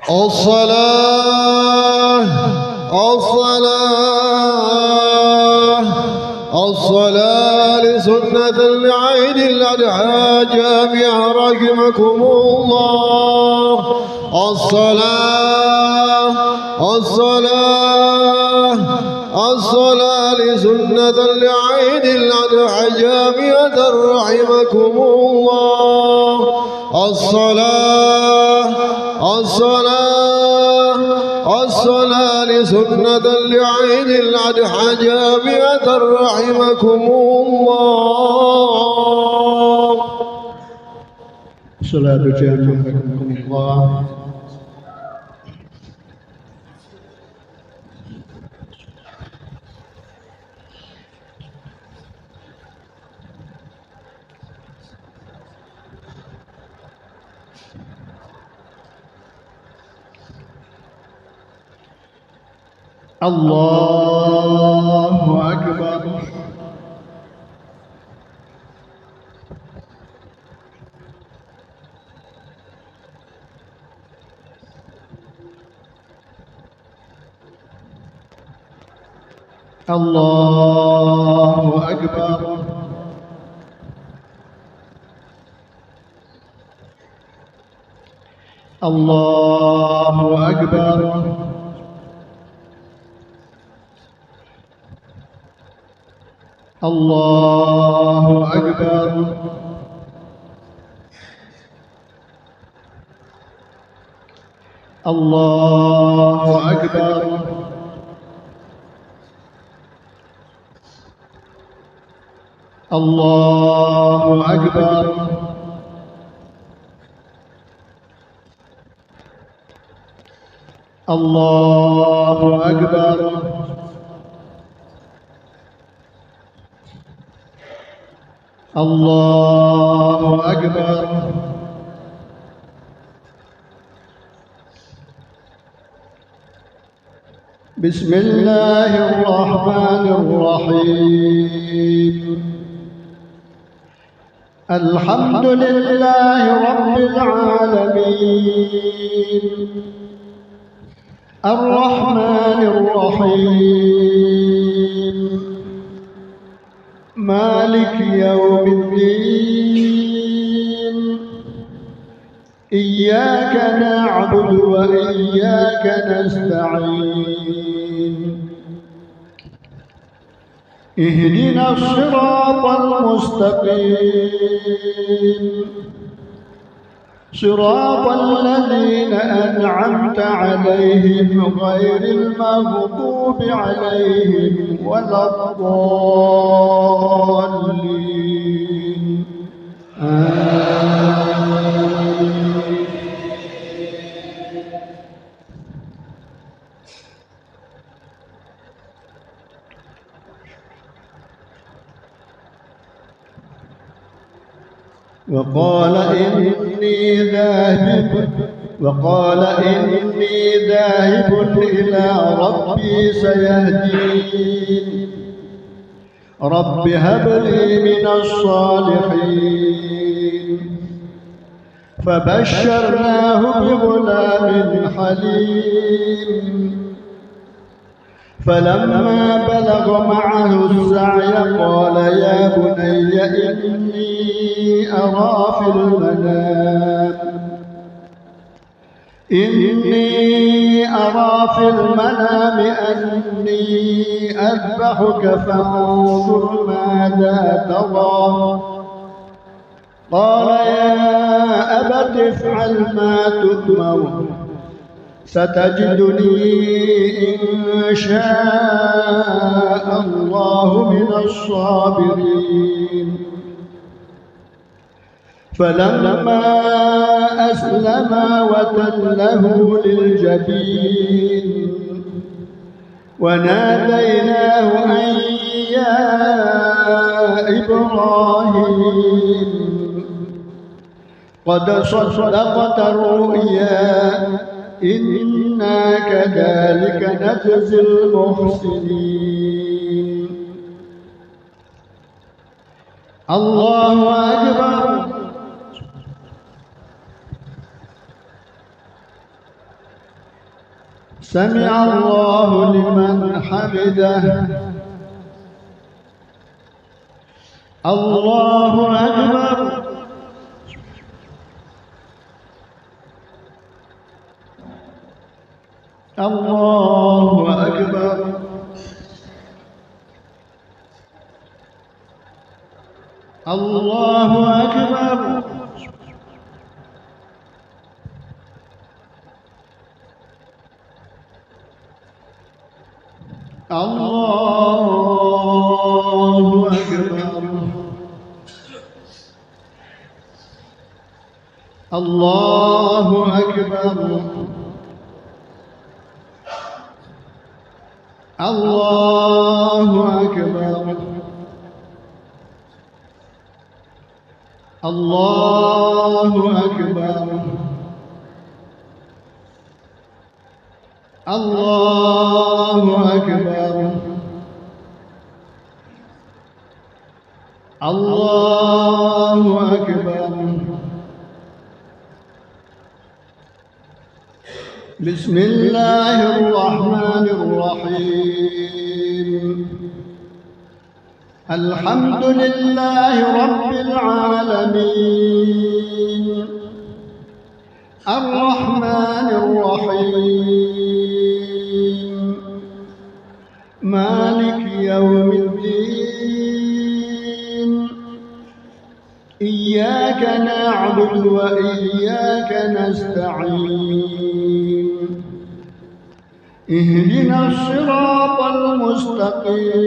الصلاة الصلاة الصلاة لسنة العيد الأضحى جامعة رحمكم الله. الصلاة الصلاة الصلاة لسنة العيد الأضحى جامعة رحمكم الله. الصلاة الصلاة الصلاة لسنة العيد الأضحى جامعة رحمكم الله. صلاة جامعة رحمكم الله. الله أكبر. الله أكبر. الله أكبر. الله أكبر. الله أكبر. الله أكبر. الله أكبر. الله أكبر. بسم الله الرحمن الرحيم. الحمد لله رب العالمين الرحمن الرحيم مالك يوم الدين. إياك نعبد وإياك نستعين. اهدنا الصراط المستقيم صراط الذين أنعمت عليهم غير المغضوب عليهم ولا الضالين. آمين. وقال إني ذاهب إلى ربي سيهدين. رب هب لي من الصالحين. فبشرناه بغلام حليم. فلما بلغ معه السعي قال يا بني إني أرى في المنام أني أذبحك فانظر ماذا ترى. قال يا أبت افعل ما تؤمر ستجدني إن شاء الله من الصابرين. فلما أسلما وتله للجبين وناديناه أن يا إبراهيم قد صدقت الرؤيا إنا كذلك نجزي المحسنين. الله أكبر. سمع الله لمن حمده. الله أكبر. الله أكبر. الله أكبر. الله أكبر. الله أكبر. الله أكبر. الله أكبر. الله أكبر. الله أكبر. بسم الله الرحمن الرحيم. الحمد لله رب العالمين. الرحمن الرحيم. مالك يوم الدين. إياك نعبد وإياك نستعين. اهدنا الصراط المستقيم.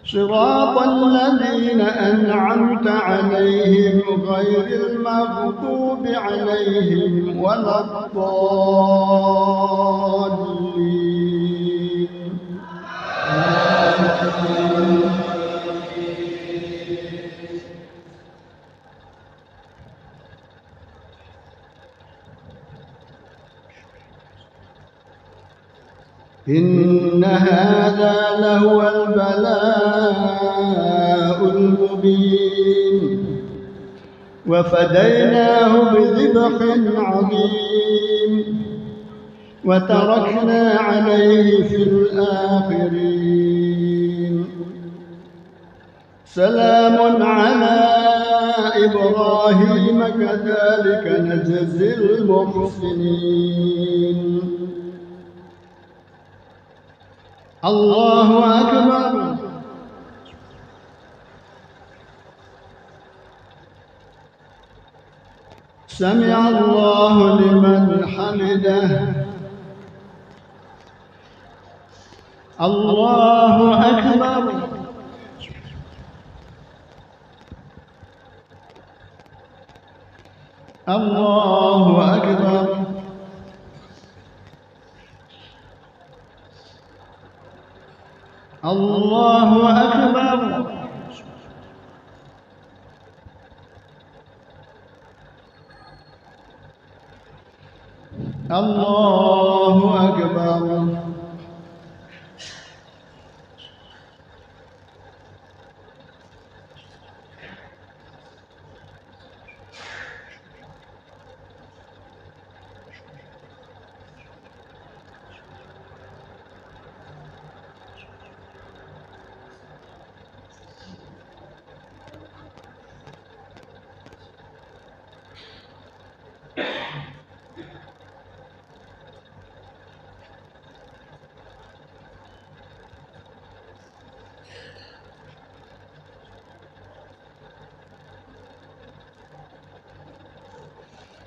صراط الذين أنعمت عليهم غير المغضوب عليهم ولا الضالين. إن هذا لهو البلاء المبين. وفديناه بذبح عظيم. وتركنا عليه في الآخرين. سلام على إبراهيم كذلك نجزي المحسنين. الله أكبر. سمع الله لمن حمده. الله أكبر. الله أكبر. الله أكبر. الله أكبر.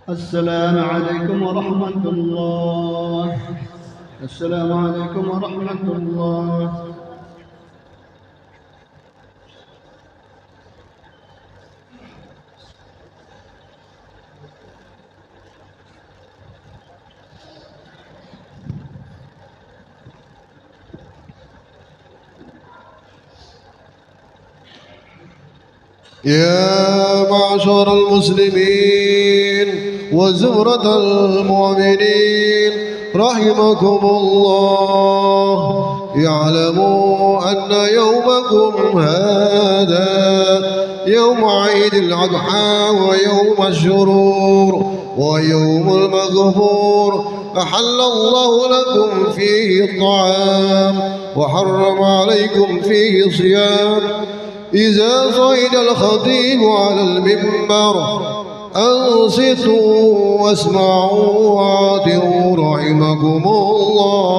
السلام عليكم ورحمة الله. السلام عليكم ورحمة الله. يا معشر المسلمين وزمرة المؤمنين رحمكم الله، اعلموا أن يومكم هذا يوم عيد الأضحى ويوم السرور ويوم المغفور أحل الله لكم فيه الطعام وحرم عليكم فيه الصيام إذا صعد الخطيب على المنبر أنصتوا واسمعوا وأطيعوا رحمكم الله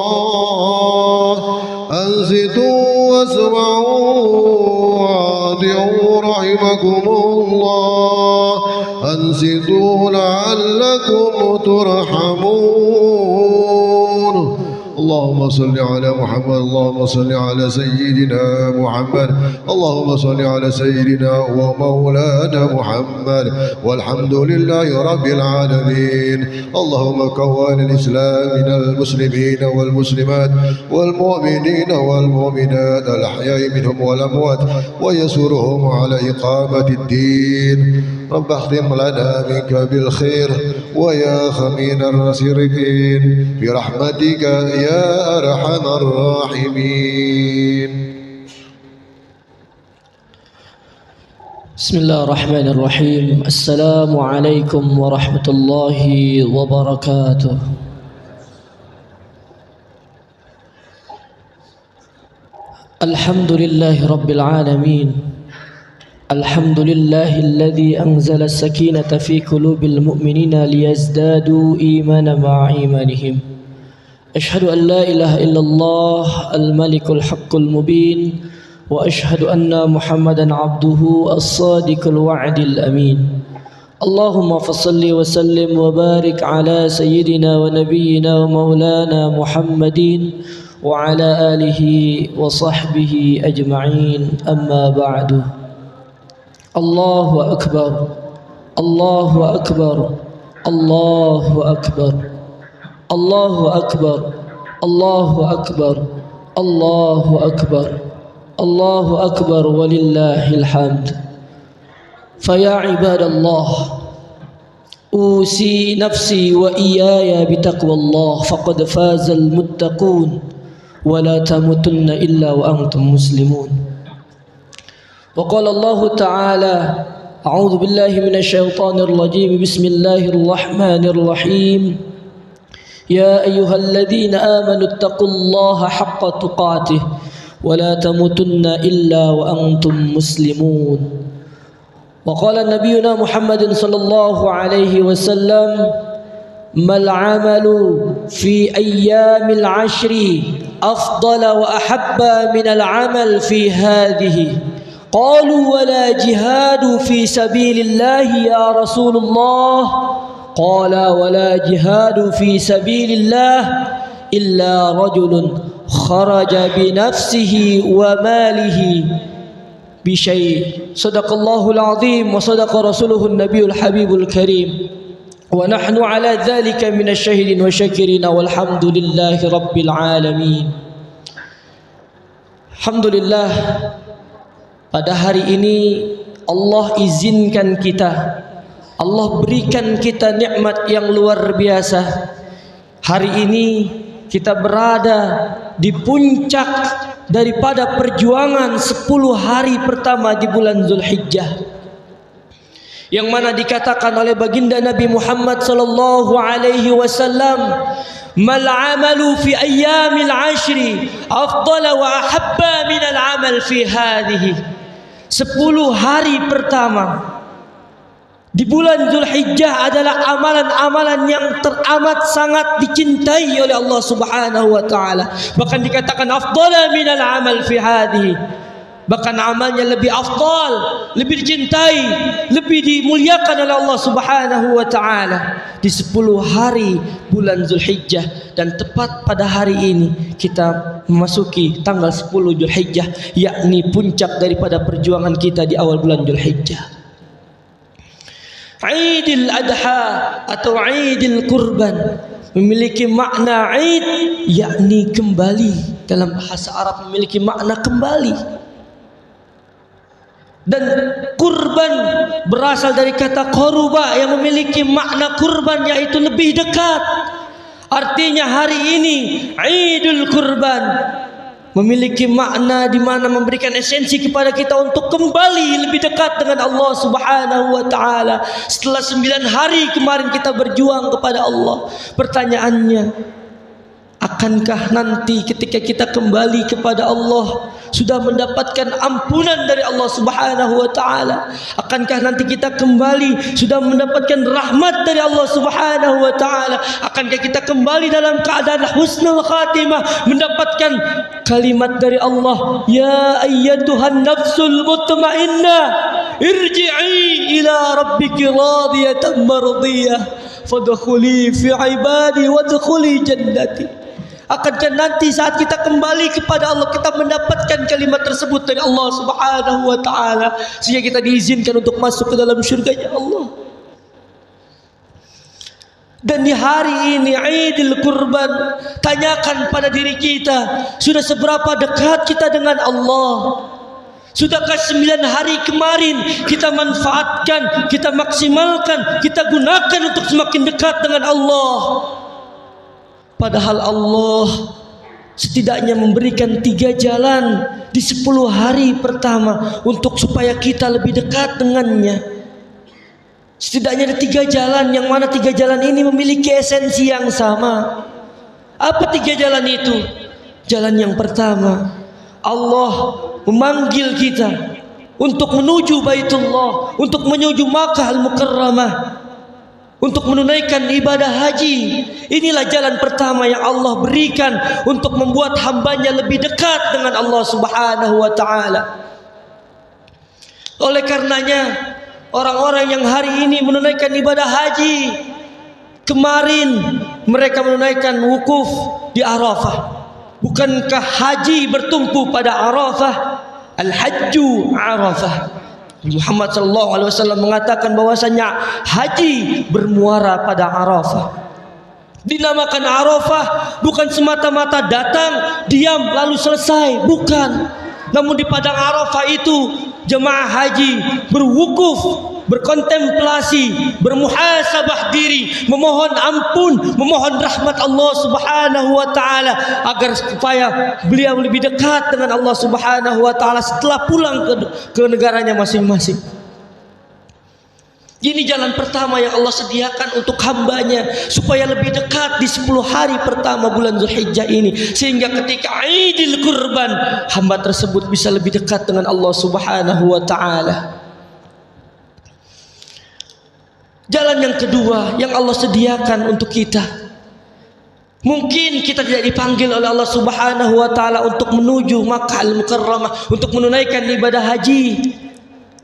أنصتوا واسمعوا وأطيعوا رحمكم الله أنصتوا لعلكم ترحمون. اللهم صل على محمد اللهم صل على سيدنا محمد اللهم صل على سيدنا ومولانا محمد والحمد لله رب العالمين. اللهم كون الإسلام من المسلمين والمسلمات والمؤمنين والمؤمنات الأحياء منهم والأموات ويسرهم على إقامة الدين. رب اختم لنا منك بالخير ويا خمين الرسيرين برحمتك يا أرحم الراحمين. بسم الله الرحمن الرحيم. السلام عليكم ورحمة الله وبركاته. الحمد لله رب العالمين. الحمد لله الذي أنزل السكينة في قلوب المؤمنين ليزدادوا إيمانا مع إيمانهم. أشهد أن لا إله إلا الله الملك الحق المبين وأشهد أن محمدا عبده الصادق الوعد الأمين. اللهم فصل وسلم وبارك على سيدنا ونبينا ومولانا محمد وعلى آله وصحبه أجمعين. أما بعد. الله أكبر الله أكبر الله أكبر الله أكبر الله أكبر الله أكبر الله أكبر ولله الحمد. فيا عباد الله أوصي نفسي وإياي بتقوى الله فقد فاز المتقون ولا تموتن إلا وأنتم مسلمون. وقال الله تعالى أعوذ بالله من الشيطان الرجيم بسم الله الرحمن الرحيم يا أيها الذين آمنوا اتقوا الله حق تقاته ولا تموتن إلا وأنتم مسلمون. وقال نبينا محمد صلى الله عليه وسلم ما العمل في أيام العشر أفضل وأحب من العمل في هذه؟ قالوا ولا جهاد في سبيل الله يا رسول الله؟ قال ولا جهاد في سبيل الله إلا رجل خرج بنفسه وماله بشيء. صدق الله العظيم وصدق رسوله النبي الحبيب الكريم ونحن على ذلك من الشاهدين والشاكرين والحمد لله رب العالمين. Alhamdulillah, pada hari ini Allah izinkan kita, Allah berikan kita nikmat yang luar biasa. Hari ini kita berada di puncak daripada perjuangan 10 hari pertama di bulan Zulhijjah, yang mana dikatakan oleh baginda Nabi Muhammad sallallahu alaihi wasallam, mal amalu fi ayyamil ashri afdala wa ahabba min al amal fi hadhihi. 10 hari pertama di bulan Zulhijjah adalah amalan-amalan yang teramat sangat dicintai oleh Allah Subhanahu wa taala. Bahkan dikatakan afdala minal amal fi hadhihi. Bahkan amalnya lebih afdal, lebih dicintai, lebih dimuliakan oleh Allah Subhanahu wa taala di 10 hari bulan Zulhijjah. Dan tepat pada hari ini kita memasuki tanggal 10 Zulhijjah, yakni puncak daripada perjuangan kita di awal bulan Zulhijjah. Aidil Adha atau Aidil Kurban memiliki makna Aid, yakni kembali. Dalam bahasa Arab memiliki makna kembali. Dan kurban berasal dari kata koruba yang memiliki makna kurban, yaitu lebih dekat. Artinya hari ini Aidul Kurban memiliki makna di mana memberikan esensi kepada kita untuk kembali lebih dekat dengan Allah Subhanahu wa taala. Setelah 9 hari kemarin kita berjuang kepada Allah. Pertanyaannya, akankah nanti ketika kita kembali kepada Allah sudah mendapatkan ampunan dari Allah Subhanahu wa taala? Akankah nanti kita kembali sudah mendapatkan rahmat dari Allah Subhanahu wa taala? Akankah kita kembali dalam keadaan husnul khatimah, mendapatkan kalimat dari Allah, ya ayyatuhan nafsul mutmainnah irji'i ila rabbiki radiyatan mardiyah fadkhuli fi ibadi wadkhuli jannati. Akankah nanti saat kita kembali kepada Allah kita mendapatkan kalimat tersebut dari Allah Subhanahu wa taala sehingga kita diizinkan untuk masuk ke dalam syurganya Allah. Dan di hari ini Idul Kurban, tanyakan pada diri kita, sudah seberapa dekat kita dengan Allah? Sudahkah 9 hari kemarin kita manfaatkan, kita maksimalkan, kita gunakan untuk semakin dekat dengan Allah? Padahal Allah setidaknya memberikan 3 jalan di 10 hari pertama untuk supaya kita lebih dekat dengannya. Setidaknya ada 3 jalan, yang mana 3 jalan ini memiliki esensi yang sama. Apa 3 jalan itu? Jalan yang pertama, Allah memanggil kita untuk menuju Baitullah, untuk menuju Makkah Al-Mukarramah, untuk menunaikan ibadah haji. Inilah jalan pertama yang Allah berikan untuk membuat hambanya lebih dekat dengan Allah Subhanahu wa ta'ala. Oleh karenanya, orang-orang yang hari ini menunaikan ibadah haji, kemarin mereka menunaikan wukuf di Arafah. Bukankah haji bertumpu pada Arafah? Al-hajju Arafah. Muhammad sallallahu alaihi wasallam mengatakan bahwasanya haji bermuara pada Arafah. Dinamakan Arafah bukan semata-mata datang, diam lalu selesai, bukan. Namun di padang Arafah itu jemaah haji berwukuf, berkontemplasi, bermuhasabah diri, memohon ampun, memohon rahmat Allah Subhanahu wa taala agar supaya beliau lebih dekat dengan Allah Subhanahu wa taala setelah pulang ke negaranya masing-masing. Ini jalan pertama yang Allah sediakan untuk hambanya supaya lebih dekat di 10 hari pertama bulan Zulhijjah ini, sehingga ketika Idul Kurban hamba tersebut bisa lebih dekat dengan Allah Subhanahu wa taala. Jalan yang kedua yang Allah sediakan untuk kita, mungkin kita tidak dipanggil oleh Allah Subhanahu wa taala untuk menuju Makkah Al-Mukarramah untuk menunaikan ibadah haji,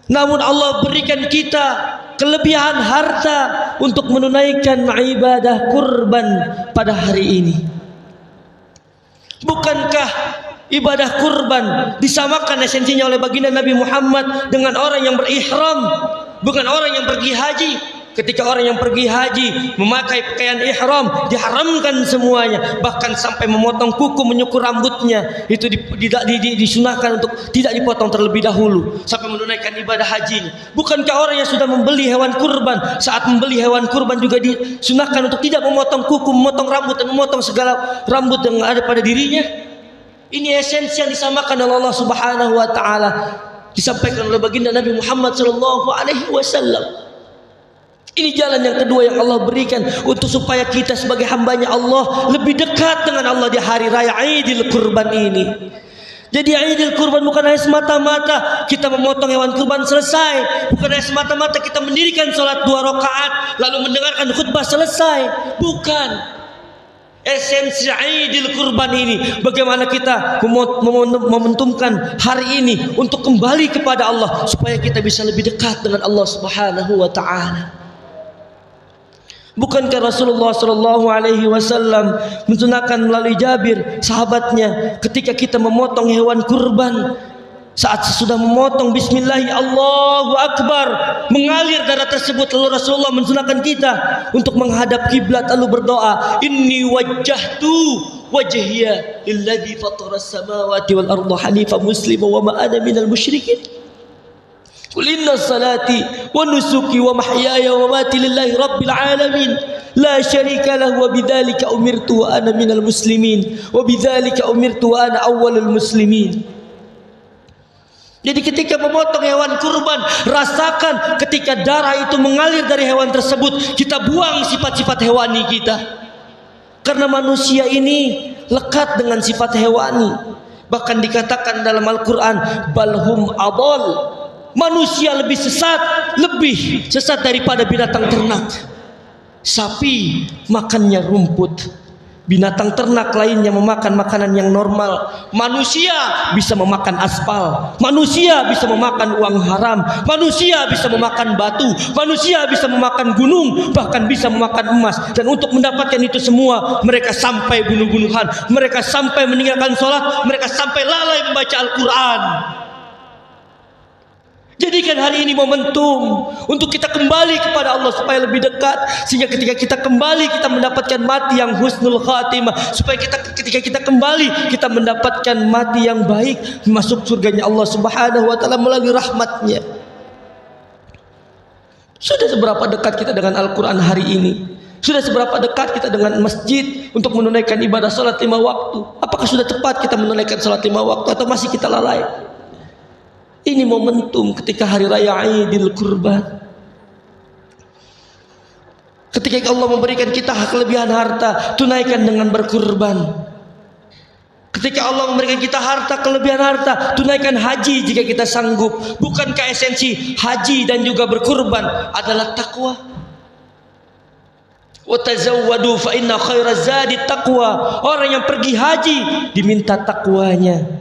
namun Allah berikan kita kelebihan harta untuk menunaikan ibadah kurban pada hari ini. Bukankah ibadah kurban disamakan esensinya oleh baginda Nabi Muhammad dengan orang yang berihram, bukan orang yang pergi haji? Ketika orang yang pergi haji memakai pakaian ihram, diharamkan semuanya, bahkan sampai memotong kuku, menyukur rambutnya, itu disunahkan untuk tidak dipotong terlebih dahulu sampai menunaikan ibadah hajinya. Bukankah orang yang sudah membeli hewan kurban, saat membeli hewan kurban juga disunahkan untuk tidak memotong kuku, memotong rambut, dan memotong segala rambut yang ada pada dirinya? Ini esensi yang disamakan oleh Allah Subhanahu wa taala, disampaikan oleh baginda Nabi Muhammad sallallahu alaihi wasallam. Ini jalan yang kedua yang Allah berikan untuk supaya kita sebagai hambanya Allah lebih dekat dengan Allah di hari raya Idul Kurban ini. Jadi Idul Kurban bukan hanya semata-mata kita memotong hewan kurban selesai, bukan hanya semata-mata kita mendirikan sholat 2 rakaat lalu mendengarkan khutbah selesai, bukan. Esensi Idul Kurban ini bagaimana kita mementumkan hari ini untuk kembali kepada Allah supaya kita bisa lebih dekat dengan Allah Subhanahu wa taala. Bukankah Rasulullah sallallahu alaihi wasallam mensunahkan melalui Jabir sahabatnya, ketika kita memotong hewan kurban, saat sesudah memotong bismillahi Allahu akbar, mengalir darah tersebut, lalu Rasulullah mensunahkan kita untuk menghadap kiblat lalu berdoa, inni wajjahtu wajhiya lilladzi fatara as-samawati wal arda hanifan muslima wa ma ana minal musyrikin. Qul inna salati wa nusuki wa mahyaya wa mamati lillahi rabbil alamin la syarika lahu wa bidzalika umirtu wa ana minal muslimin wa bidzalika umirtu wa ana awwalul muslimin. Jadi ketika memotong hewan kurban, rasakan ketika darah itu mengalir dari hewan tersebut, kita buang sifat-sifat hewani kita. Karena manusia ini lekat dengan sifat hewani. Bahkan dikatakan dalam Al-Quran, balhum adol, manusia lebih sesat daripada binatang ternak. Sapi makannya rumput, binatang ternak lainnya memakan makanan yang normal. Manusia bisa memakan aspal, manusia bisa memakan uang haram, manusia bisa memakan batu, manusia bisa memakan gunung, bahkan bisa memakan emas. Dan untuk mendapatkan itu semua, mereka sampai bunuh-bunuhan, mereka sampai meninggalkan sholat, mereka sampai lalai membaca Al-Quran. Jadikan hari ini momentum untuk kita kembali kepada Allah supaya lebih dekat, sehingga ketika kita kembali kita mendapatkan mati yang husnul khatimah, supaya ketika kita kembali kita mendapatkan mati yang baik, masuk surganya Allah Subhanahu wa taala melalui rahmatnya. Sudah seberapa dekat kita dengan Al-Quran hari ini? Sudah seberapa dekat kita dengan masjid untuk menunaikan ibadah salat 5 waktu? Apakah sudah tepat kita menunaikan salat 5 waktu atau masih kita lalai? Ini momentum ketika hari raya Idul Kurban. Ketika Allah memberikan kita kelebihan harta, tunaikan dengan berkurban. Ketika Allah memberikan kita harta, kelebihan harta, tunaikan haji jika kita sanggup. Bukankah esensi haji dan juga berkurban adalah takwa? Wa tazawwadu fa inna khairaz zadi taqwa. Orang yang pergi haji diminta takwanya.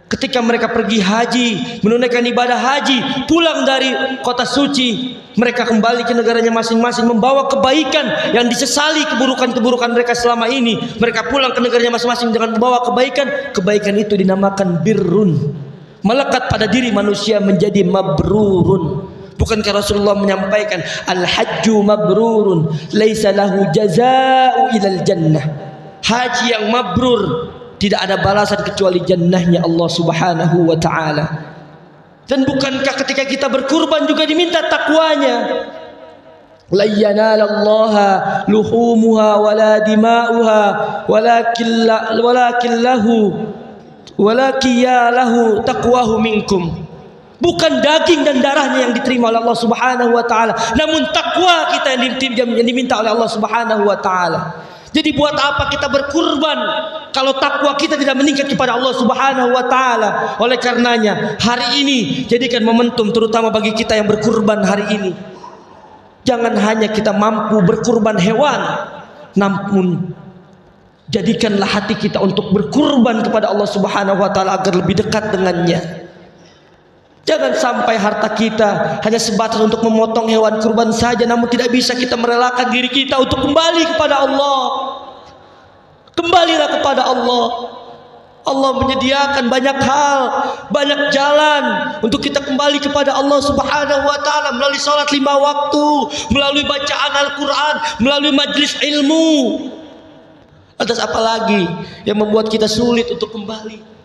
Ketika mereka pergi haji, menunaikan ibadah haji, pulang dari kota suci, mereka kembali ke negaranya masing-masing membawa kebaikan yang disesali keburukan-keburukan mereka selama ini. Mereka pulang ke negaranya masing-masing dengan membawa kebaikan. Kebaikan itu dinamakan birrun, melekat pada diri manusia menjadi mabrurun. Bukankah Rasulullah menyampaikan al-hajju mabrurun laisa lahu jazaa'u ilal jannah. Haji yang mabrur tidak ada balasan kecuali jannahnya Allah Subhanahu wa ta'ala. Dan bukankah ketika kita berkurban juga diminta takwanya? La yanalallaha luhumuha wala dima'uha walakin lahu taqwahu minkum. Bukan daging dan darahnya yang diterima oleh Allah Subhanahu wa ta'ala, namun takwa kita yang diminta oleh Allah Subhanahu wa ta'ala. Jadi buat apa kita berkurban kalau takwa kita tidak meningkat kepada Allah Subhanahu wa taala? Oleh karenanya, hari ini jadikan momentum terutama bagi kita yang berkurban hari ini. Jangan hanya kita mampu berkurban hewan, namun jadikanlah hati kita untuk berkurban kepada Allah Subhanahu wa taala agar lebih dekat dengannya. Jangan sampai harta kita hanya sebatas untuk memotong hewan kurban saja, namun tidak bisa kita merelakan diri kita untuk kembali kepada Allah. Kembalilah kepada Allah. Allah menyediakan banyak hal, banyak jalan untuk kita kembali kepada Allah Subhanahu wa taala melalui salat 5 waktu, melalui bacaan Al-Quran, melalui majlis ilmu. Atas apa lagi yang membuat kita sulit untuk kembali?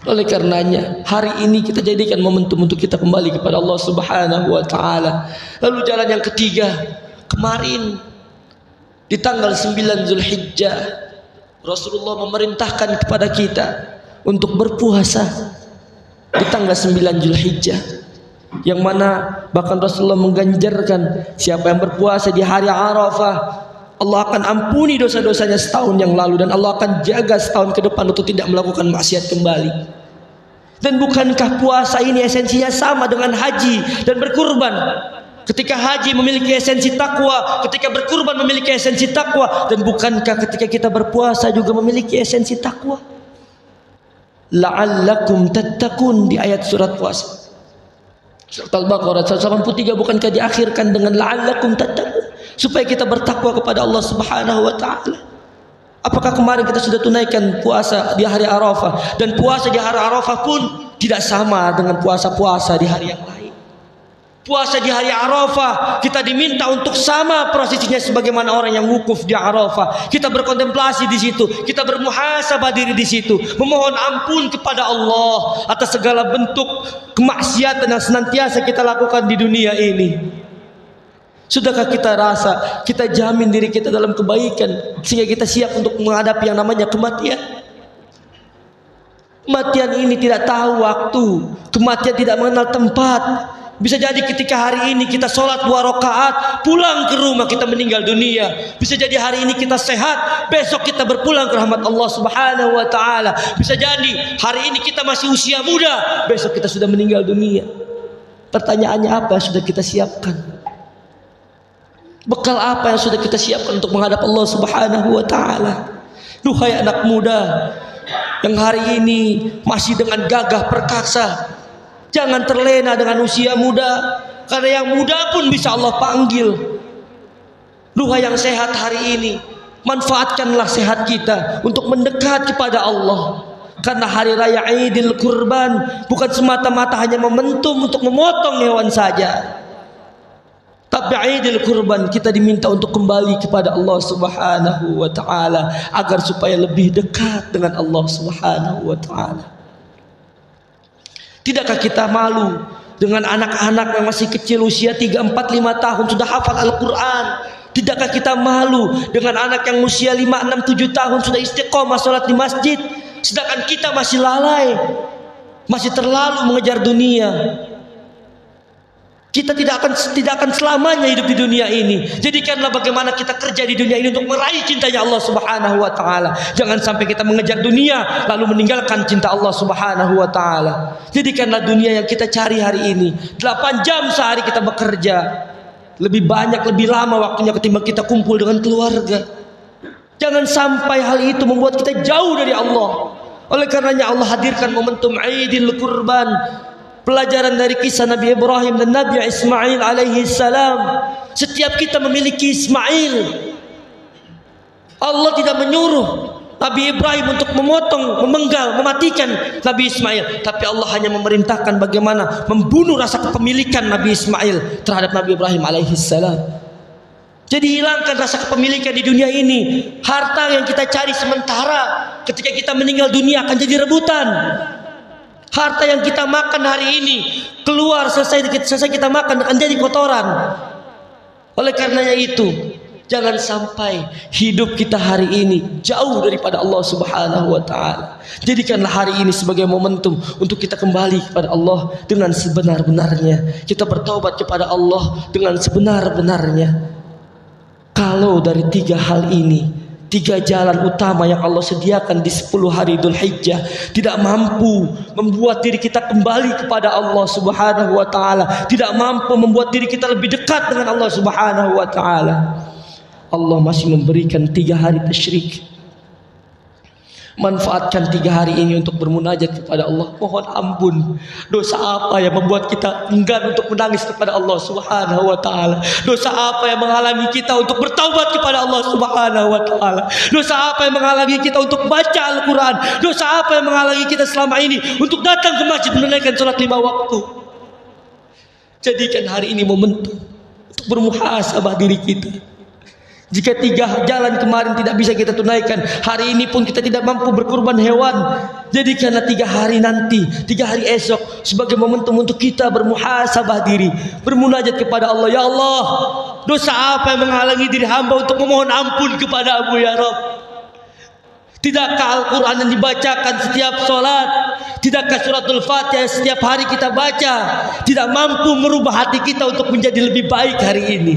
Oleh karenanya, hari ini kita jadikan momentum untuk kita kembali kepada Allah Subhanahu wa taala. Lalu jalan yang ketiga, kemarin di tanggal 9 Zulhijjah, Rasulullah memerintahkan kepada kita untuk berpuasa di tanggal 9 Zulhijjah, yang mana bahkan Rasulullah mengganjarkan siapa yang berpuasa di hari Arafah, Allah akan ampuni dosa-dosanya setahun yang lalu, dan Allah akan jaga setahun ke depan untuk tidak melakukan maksiat kembali. Dan bukankah puasa ini esensinya sama dengan haji dan berkurban? Ketika haji memiliki esensi takwa, ketika berkurban memiliki esensi takwa, dan bukankah ketika kita berpuasa juga memiliki esensi takwa? La'allakum tattaqun di ayat surat puasa. Surat Al-Baqarah 183 bukankah diakhirkan dengan la'allakum tattaqun? Supaya kita bertakwa kepada Allah Subhanahu wa taala. Apakah kemarin kita sudah tunaikan puasa di hari Arafah? Dan puasa di hari Arafah pun tidak sama dengan puasa-puasa di hari yang lain. Puasa di hari Arafah, kita diminta untuk sama prosesnya sebagaimana orang yang wukuf di Arafah. Kita berkontemplasi di situ, kita bermuhasabah diri di situ, memohon ampun kepada Allah atas segala bentuk kemaksiatan yang senantiasa kita lakukan di dunia ini. Sudahkah kita rasa kita jamin diri kita dalam kebaikan sehingga kita siap untuk menghadapi yang namanya kematian? Kematian ini tidak tahu waktu, kematian tidak mengenal tempat. Bisa jadi ketika hari ini kita sholat 2 rakaat, pulang ke rumah kita meninggal dunia. Bisa jadi hari ini kita sehat, besok kita berpulang ke rahmat Allah Subhanahu wa ta'ala. Bisa jadi hari ini kita masih usia muda, besok kita sudah meninggal dunia. Pertanyaannya apa yang sudah kita siapkan? Bekal apa yang sudah kita siapkan untuk menghadap Allah Subhanahu wa ta'ala? Duhai anak muda yang hari ini masih dengan gagah perkasa, jangan terlena dengan usia muda, karena yang muda pun bisa Allah panggil. Duhai yang sehat hari ini, manfaatkanlah sehat kita untuk mendekat kepada Allah. Karena hari raya Idul Kurban bukan semata-mata hanya momentum untuk memotong hewan saja, tapi Idul Kurban kita diminta untuk kembali kepada Allah Subhanahu wa ta'ala, agar supaya lebih dekat dengan Allah Subhanahu wa ta'ala. Tidakkah kita malu dengan anak-anak yang masih kecil usia 3, 4, 5 tahun sudah hafal Al-Quran? Tidakkah kita malu dengan anak yang usia 5, 6, 7 tahun sudah istiqomah sholat di masjid, sedangkan kita masih lalai, masih terlalu mengejar dunia? Kita tidak akan selamanya hidup di dunia ini. Jadikanlah bagaimana kita kerja di dunia ini untuk meraih cintanya Allah Subhanahu wa ta'ala. Jangan sampai kita mengejar dunia lalu meninggalkan cinta Allah Subhanahu wa ta'ala. Jadikanlah dunia yang kita cari hari ini 8 jam sehari kita bekerja, lebih banyak, lebih lama waktunya ketimbang kita kumpul dengan keluarga. Jangan sampai hal itu membuat kita jauh dari Allah. Oleh karenanya Allah hadirkan momentum Idul Kurban, pelajaran dari kisah Nabi Ibrahim dan Nabi Ismail alaihi salam. Setiap kita memiliki Ismail. Allah tidak menyuruh Nabi Ibrahim untuk memotong, memenggal, mematikan Nabi Ismail, tapi Allah hanya memerintahkan bagaimana membunuh rasa kepemilikan Nabi Ismail terhadap Nabi Ibrahim alaihi salam. Jadi hilangkan rasa kepemilikan di dunia ini. Harta yang kita cari sementara, ketika kita meninggal dunia akan jadi rebutan. Harta yang kita makan hari ini keluar, selesai kita makan akan jadi kotoran. Oleh karenanya itu, jangan sampai hidup kita hari ini jauh daripada Allah Subhanahu wa ta'ala. Jadikanlah hari ini sebagai momentum untuk kita kembali kepada Allah dengan sebenar-benarnya. Kita bertaubat kepada Allah dengan sebenar-benarnya. Kalau dari 3 hal ini, 3 jalan utama yang Allah sediakan di 10 hari Dhul Hijjah tidak mampu membuat diri kita kembali kepada Allah Subhanahu wa ta'ala, tidak mampu membuat diri kita lebih dekat dengan Allah Subhanahu wa ta'ala, Allah masih memberikan 3 hari tasyrik. Manfaatkan 3 hari ini untuk bermunajat kepada Allah. Mohon ampun, dosa apa yang membuat kita enggan untuk menangis kepada Allah Subhanahu wa ta'ala? Dosa apa yang menghalangi kita untuk bertaubat kepada Allah Subhanahu wa ta'ala? Dosa apa yang menghalangi kita untuk baca Al-Quran? Dosa apa yang menghalangi kita selama ini untuk datang ke masjid menunaikan sholat 5 waktu? Jadikan hari ini momentum untuk bermuhasabah diri kita. Jika 3 jalan kemarin tidak bisa kita tunaikan, hari ini pun kita tidak mampu berkurban hewan, jadikanlah 3 hari nanti, 3 hari esok sebagai momentum untuk kita bermuhasabah diri, bermunajat kepada Allah. Ya Allah, dosa apa yang menghalangi diri hamba untuk memohon ampun kepada-Mu ya Rabb? Tidakkah Al-Quran yang dibacakan setiap sholat, tidakkah suratul Fatihah setiap hari kita baca tidak mampu merubah hati kita untuk menjadi lebih baik hari ini?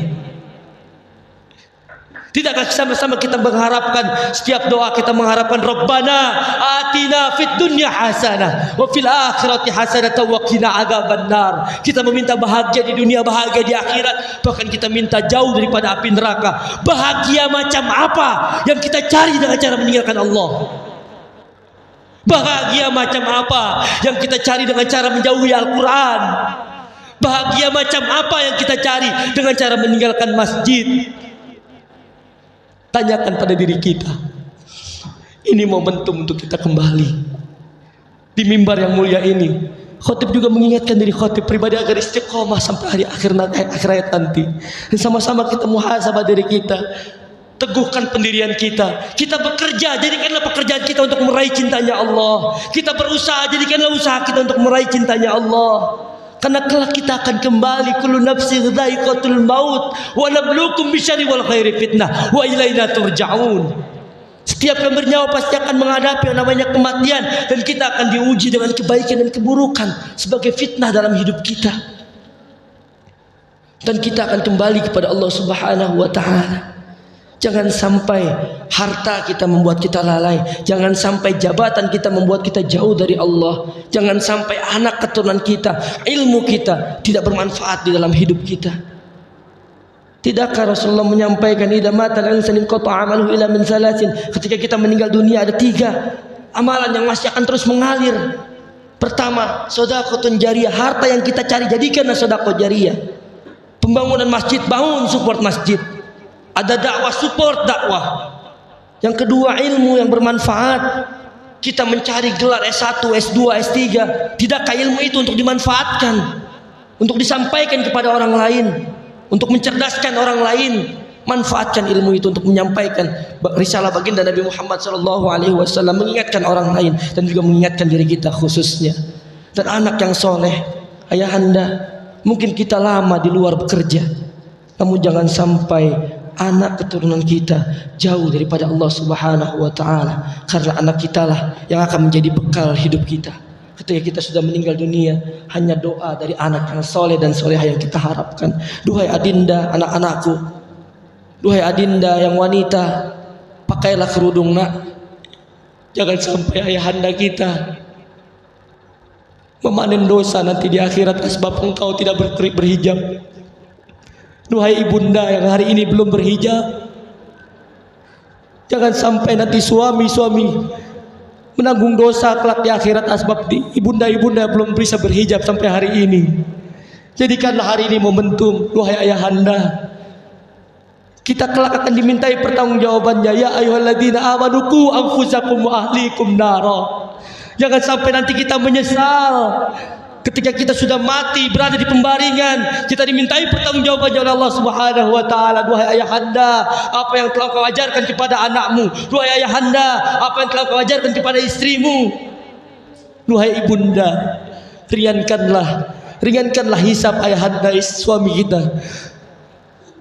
Tidakkah sama-sama kita mengharapkan, setiap doa kita mengharapkan Rabbana atina fid dunya hasanah wa fil akhirati hasanah wa qina adzabannar. Kita meminta bahagia di dunia, bahagia di akhirat, bahkan kita minta jauh daripada api neraka. Bahagia macam apa yang kita cari dengan cara meninggalkan Allah? Bahagia macam apa yang kita cari dengan cara menjauhi Al-Quran? Bahagia macam apa yang kita cari dengan cara meninggalkan masjid? Tanyakan pada diri kita. Ini momentum untuk kita kembali di mimbar yang mulia ini. Khotib juga mengingatkan diri khotib pribadi agar istiqomah sampai akhir hayat nanti. Dan sama-sama kita muhasabah diri kita. Teguhkan pendirian kita. Kita bekerja, jadikanlah pekerjaan kita untuk meraih cintanya Allah. Kita berusaha, jadikanlah usaha kita untuk meraih cintanya Allah. Karena kelak kita akan kembali. Kullu nafsin dha'iqatul maut wa nabluukum bisyarri wal khairi fitnah wa ilaina turja'un. Setiap yang bernyawa pasti akan menghadapi yang namanya kematian, dan kita akan diuji dengan kebaikan dan keburukan sebagai fitnah dalam hidup kita. Dan kita akan kembali kepada Allah Subhanahu wa taala. Jangan sampai harta kita membuat kita lalai. Jangan sampai jabatan kita membuat kita jauh dari Allah. Jangan sampai anak keturunan kita, ilmu kita tidak bermanfaat di dalam hidup kita. Tidakkah Rasulullah menyampaikan idza mata al-insanu qata'a amaluhu illa min salasin? Ketika kita meninggal dunia ada 3 amalan yang masih akan terus mengalir. Pertama, sedekahun jariyah, harta yang kita cari jadikanlah sedekah jariyah. Pembangunan masjid, bangun support masjid. Ada dakwah, support dakwah. Yang kedua, ilmu yang bermanfaat. Kita mencari gelar S1, S2, S3. Tidakkah ilmu itu untuk dimanfaatkan, untuk disampaikan kepada orang lain, untuk mencerdaskan orang lain? Manfaatkan ilmu itu untuk menyampaikan risalah baginda Nabi Muhammad SAW, mengingatkan orang lain dan juga mengingatkan diri kita khususnya. Dan anak yang soleh, ayahanda, mungkin kita lama di luar bekerja, namun jangan sampai anak keturunan kita jauh daripada Allah Subhanahu wa taala, karena anak kita lah yang akan menjadi bekal hidup kita. Ketika kita sudah meninggal dunia, hanya doa dari anak yang soleh dan soleha yang kita harapkan. Duhai adinda, anak-anakku, duhai adinda yang wanita, pakailah kerudung nak. Jangan sampai ayahanda kita memanen dosa nanti di akhirat sebab engkau tidak berhijab. Duhai ibunda yang hari ini belum berhijab, jangan sampai nanti suami-suami menanggung dosa kelak di akhirat sebab ibunda-ibunda belum bisa berhijab sampai hari ini. Jadikanlah hari ini momentum, duhai ayahanda. Kita kelak akan dimintai pertanggungjawabannya. Ya ayyuhalladzina amanu qu anfusakum wa ahlikum nara. Jangan sampai nanti kita menyesal ketika kita sudah mati berada di pembaringan, kita dimintai pertanggungjawabannya oleh Allah Subhanahu wa taala. Duhai ayahanda, apa yang telah kau ajarkan kepada anakmu? Duhai ayahanda, apa yang telah kau ajarkan kepada istrimu? Duhai ibunda, ringankanlah hisab ayahanda suami kita,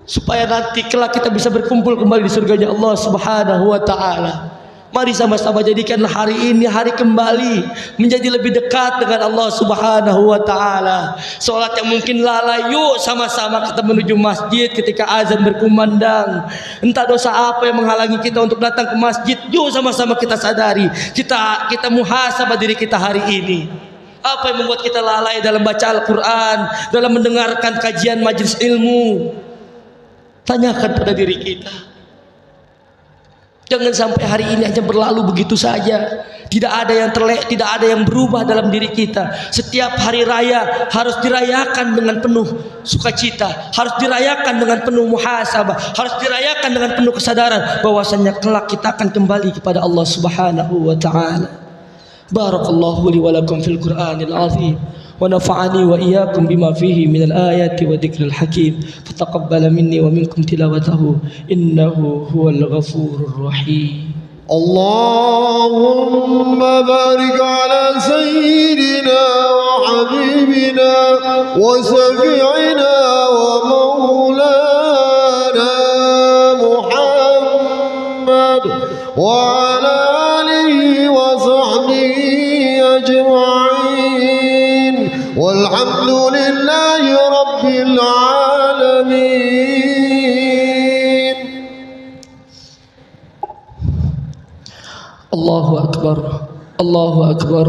supaya nanti kelak kita bisa berkumpul kembali di surganya Allah Subhanahu wa taala. Mari sama-sama jadikanlah hari ini hari kembali menjadi lebih dekat dengan Allah Subhanahu wa taala. Salat yang mungkin lalai, yuk sama-sama kita menuju masjid ketika azan berkumandang. Entah dosa apa yang menghalangi kita untuk datang ke masjid, yuk sama-sama kita sadari. Kita muhasabah diri kita hari ini. Apa yang membuat kita lalai dalam baca Al-Quran, dalam mendengarkan kajian majelis ilmu? Tanyakan pada diri kita. Jangan sampai hari ini hanya berlalu begitu saja. Tidak ada yang tidak ada yang berubah dalam diri kita. Setiap hari raya harus dirayakan dengan penuh sukacita, harus dirayakan dengan penuh muhasabah, harus dirayakan dengan penuh kesadaran bahwasanya kelak kita akan kembali kepada Allah Subhanahu wa taala. Barakallahu li wa lakum fil Qur'anil azim. ونفعني وإياكم بما فيه من الآيات وذكر الحكيم فتقبل مني ومنكم تلاوته إنه هو الغفور الرحيم. اللهم بارك على سيدنا وحبيبنا وشفيعنا ومولانا محمد وعلى آله وصحبه أجمعين والحمد لله رب العالمين. الله أكبر الله أكبر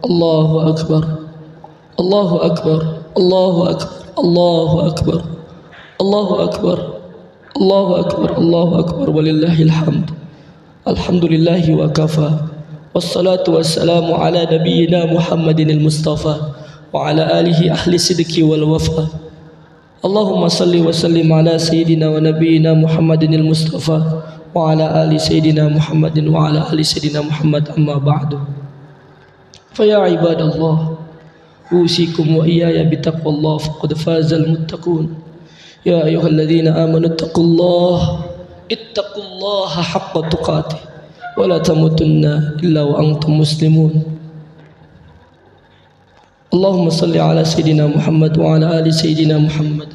الله أكبر الله أكبر الله أكبر الله أكبر الله أكبر الله أكبر الله أكبر ولله الحمد. الحمد لله وكفى والصلاة والسلام على نبينا محمد المصطفى وعلى آله أهل الصدق والوفاء. اللهم صل وسلم على سيدنا ونبينا محمد المصطفى وعلى آل سيدنا محمد وعلى آل سيدنا محمد. أما بعد، فيا عباد الله، أوصيكم وإياي بتقوى الله فقد فاز المتقون يا أيها الذين آمنوا اتقوا الله حق تقاته ولا تموتن إلا وأنتم مسلمون اللهم صل على سيدنا محمد وعلى آل سيدنا محمد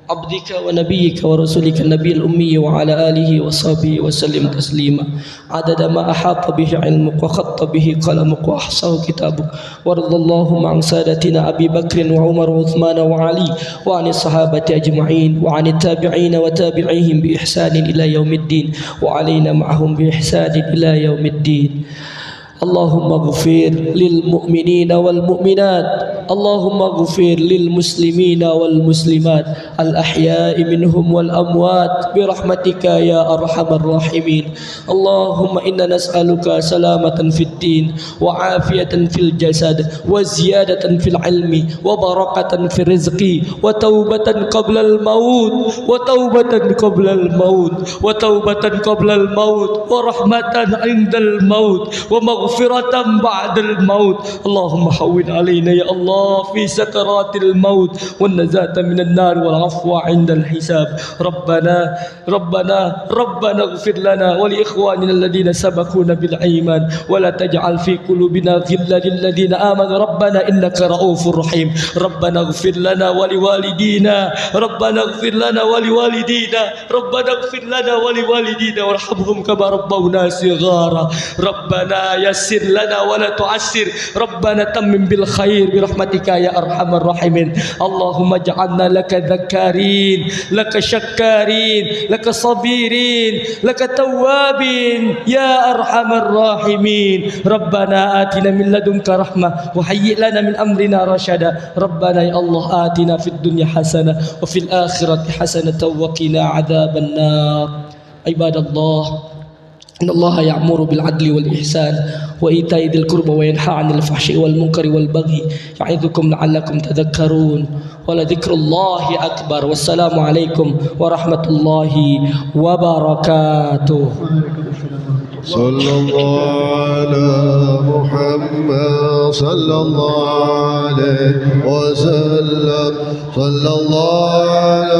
عبدك ونبيك ورسولك النبي الأمي وعلى آله وصحبه وسلم تسليما عدد ما أحاط به علمك وخط به قلمك وأحصاه كتابك وارض اللهم عن سادتنا أبي بكر وعمر وعثمان وعلي وعن الصحابة أجمعين وعن التابعين وتابعيهم بإحسان إلى يوم الدين وعلينا معهم بإحسان إلى يوم الدين اللهم اغفر للمؤمنين والمؤمنات اللهم اغفر للمسلمين والمسلمات الأحياء منهم والأموات برحمتك يا أرحم الراحمين اللهم إنا نسألك سلامة في الدين وعافية في الجسد وزيادة في العلم وبركة في الرزق وتوبة قبل الموت وتوبة قبل الموت ورحمة عند الموت ومغفرة بعد الموت اللهم حول علينا يا الله في سكرات الموت والنجاة من النار والعفو عند الحساب ربنا اغفر لنا ولإخواننا الذين سبقونا بالإيمان ولا تجعل في قلوبنا غلا للذين آمنوا ربنا إنك رؤوف رحيم ربنا اغفر لنا ولوالدينا وارحمهم كما ربونا صغارا ربنا يسر لنا ولا تعسر ربنا تمم بالخير برحمتك يا أرحم الراحمين اللهم اجعلنا لك ذكارين لك شكارين لك صبيرين لك توابين يا أرحم الراحمين ربنا آتنا من لدنك رحمة وهيئ لنا من أمرنا رشدا ربنا يا الله آتنا في الدنيا حسنة وفي الآخرة حسنة وقنا عذاب النار عباد الله إن الله يأمر بالعدل والإحسان وإيتاء ذي القربى وينهى عن الفحشاء والمنكر والبغي يعظكم لعلكم تذكرون ولذكر الله أكبر والسلام عليكم ورحمة الله وبركاته صلى الله على محمد صلى الله عليه وسلم صلى الله على